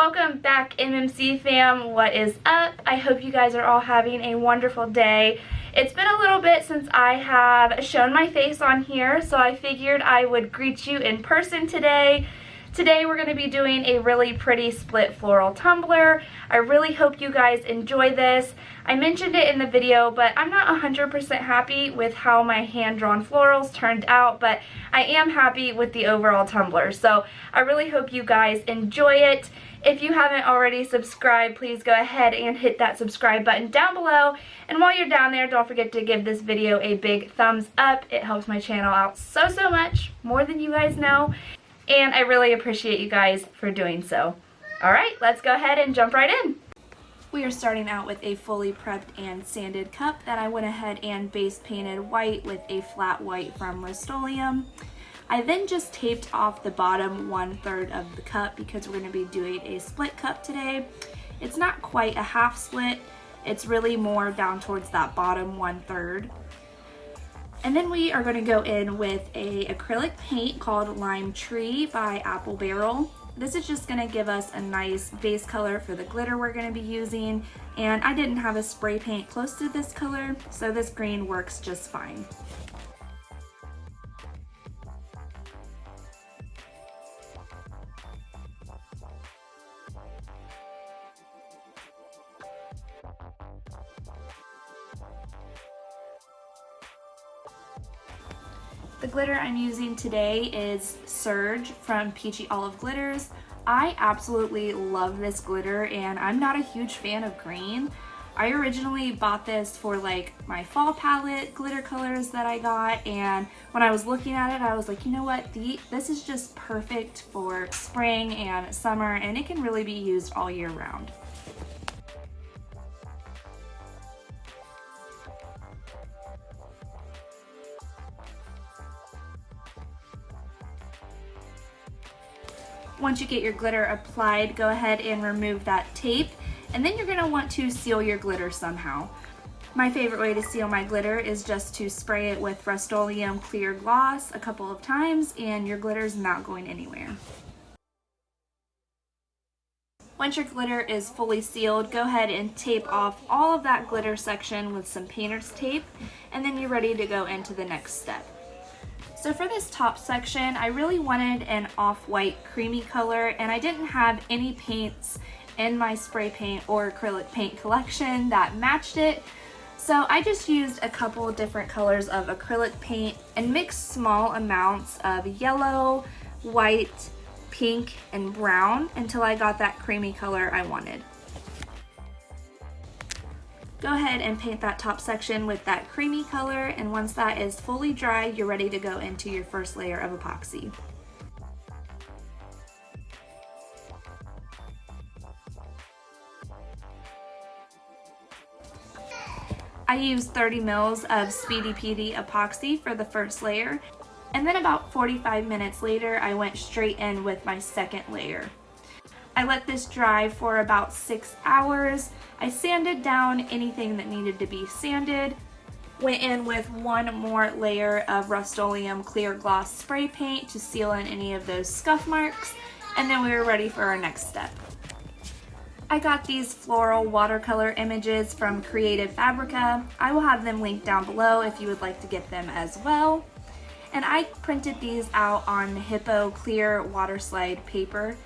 Welcome back, MMC fam. What is up? I hope you guys are all having a wonderful day. It's been a little bit since I have shown my face on here, so I figured I would greet you in person today. Today we're going to be doing a really pretty split floral tumbler. I really hope you guys enjoy this. I mentioned it in the video, but I'm not 100% happy with how my hand-drawn florals turned out, but I am happy with the overall tumbler. So I really hope you guys enjoy it. If you haven't already subscribed, please go ahead and hit that subscribe button down below. And while you're down there, don't forget to give this video a big thumbs up. It helps my channel out so much, more than you guys know. And I really appreciate you guys for doing so. Alright, let's go ahead and jump right in. We are starting out with a fully prepped and sanded cup that I went ahead and base painted white with a flat white from Rustoluem. I then just taped off the bottom 1/3 of the cup because we're going to be doing a split cup today. It's not quite a half split, it's really more down towards that bottom 1/3. And then we are going to go in with a acrylic paint called Lime Tree by Apple Barrel. This is just going to give us a nice base color for the glitter we're going to be using, and I didn't have a spray paint close to this color, so this green works just fine. The glitter I'm using today is Surge from Peachy Olive Glitters. I absolutely love this glitter, and I'm not a huge fan of green. I originally bought this for like my fall palette glitter colors that I got, and when I was looking at it I was like, you know what, this is just perfect for spring and summer, and it can really be used all year round. Once you get your glitter applied, go ahead and remove that tape, and then you're going to want to seal your glitter somehow. My favorite way to seal my glitter is just to spray it with Rustoluem clear gloss a couple of times, and your glitter is not going anywhere. Once your glitter is fully sealed, go ahead and tape off all of that glitter section with some painter's tape, and then you're ready to go into the next step. So for this top section, I really wanted an off-white creamy color, and I didn't have any paints in my spray paint or acrylic paint collection that matched it. So I just used a couple different colors of acrylic paint and mixed small amounts of yellow, white, pink, and brown until I got that creamy color I wanted. Go ahead and paint that top section with that creamy color, and once that is fully dry, you're ready to go into your first layer of epoxy. I used 30 mils of Speedy Petey epoxy for the first layer, and then about 45 minutes later I went straight in with my second layer. I let this dry for about 6 hours. I sanded down anything that needed to be sanded, went in with one more layer of Rustoluem clear gloss spray paint to seal in any of those scuff marks, and then we were ready for our next step. I got these floral watercolor images from Creative Fabrica. I will have them linked down below if you would like to get them as well. And I printed these out on Hiippo clear Waterslide paper.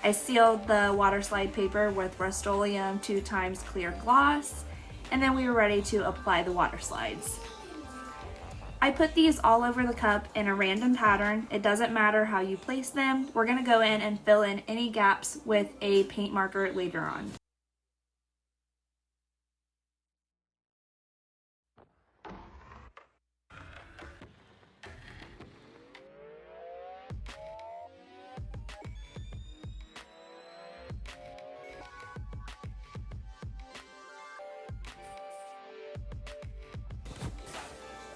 I sealed the Waterslide paper with Rustoluem 2x clear gloss, and then we were ready to apply the water slides. I put these all over the cup in a random pattern. It doesn't matter how you place them. We're going to go in and fill in any gaps with a paint marker later on.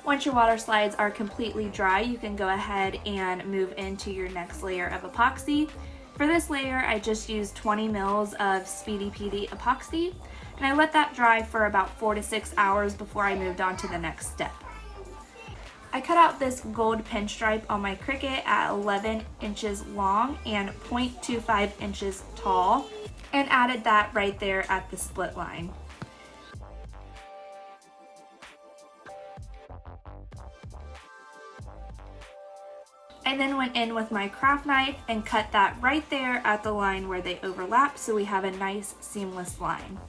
Once your water slides are completely dry, you can go ahead and move into your next layer of epoxy. For this layer, I just used 20 mils of Speedy Petey epoxy, and I let that dry for about 4 to 6 hours before I moved on to the next step. I cut out this gold pinstripe on my Cricut at 11 inches long and 0.25 inches tall. and added that right there at the split line. I then went in with my craft knife and cut that right there at the line where they overlap, so we have a nice seamless line.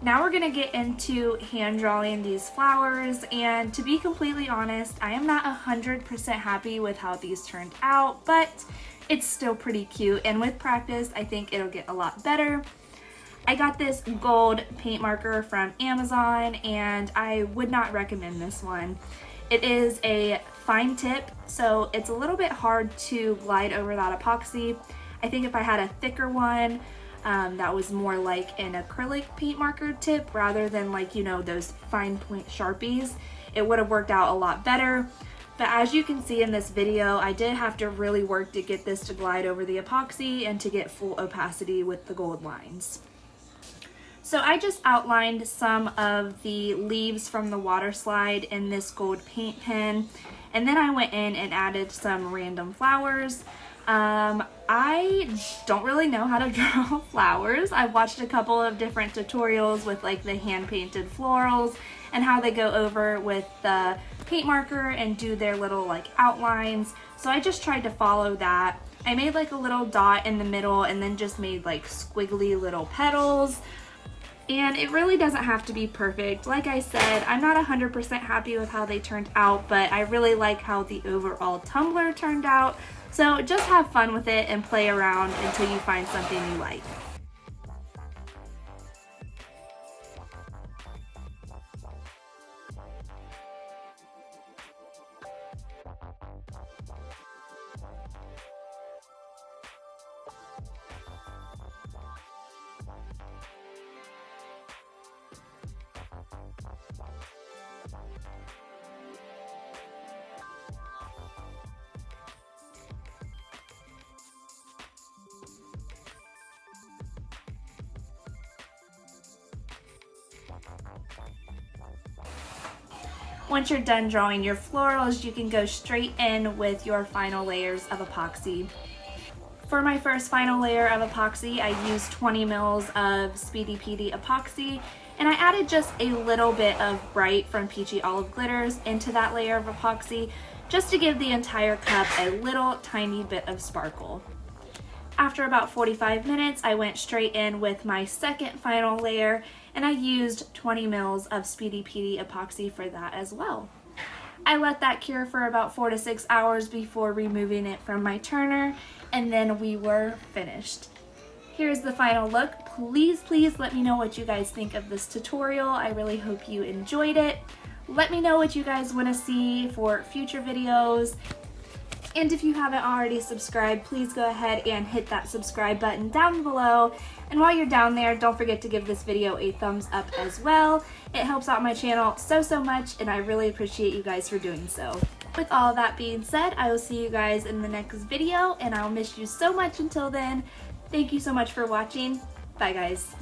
Now we're gonna get into hand drawing these flowers, and to be completely honest, I am not 100% happy with how these turned out, but it's still pretty cute, and with practice, I think it'll get a lot better. I got this gold paint marker from Amazon, and I would not recommend this one. It is a fine tip, so it's a little bit hard to glide over that epoxy. I think if I had a thicker one that was more like an acrylic paint marker tip rather than like, you know, those fine point Sharpies, it would have worked out a lot better. But as you can see in this video, I did have to really work to get this to glide over the epoxy and to get full opacity with the gold lines. So I just outlined some of the leaves from the Waterslide in this gold paint pen, and then I went in and added some random flowers. I don't really know how to draw flowers. I've watched a couple of different tutorials with like the hand painted florals and how they go over with the paint marker and do their little like outlines. So I just tried to follow that. I made like a little dot in the middle and then just made like squiggly little petals. And it really doesn't have to be perfect. Like I said, I'm not 100% happy with how they turned out, but I really like how the overall tumbler turned out. So just have fun with it and play around until you find something you like. Once you're done drawing your florals, you can go straight in with your final layers of epoxy. For my first final layer of epoxy, I used 20 mils of Speedy Petey epoxy, and I added just a little bit of Brite from Peachy Olive Glitters into that layer of epoxy, just to give the entire cup a little tiny bit of sparkle. After about 45 minutes, I went straight in with my second final layer, and I used 20 mils of Speedy Petey epoxy for that as well. I let that cure for about 4 to 6 hours before removing it from my turner, and then we were finished. Here's the final look. Please let me know what you guys think of this tutorial. I really hope you enjoyed it. Let me know what you guys want to see for future videos. And if you haven't already subscribed, please go ahead and hit that subscribe button down below. And while you're down there, don't forget to give this video a thumbs up as well. It helps out my channel so much, and I really appreciate you guys for doing so. With all that being said, I will see you guys in the next video, and I'll miss you so much until then. Thank you so much for watching. Bye guys.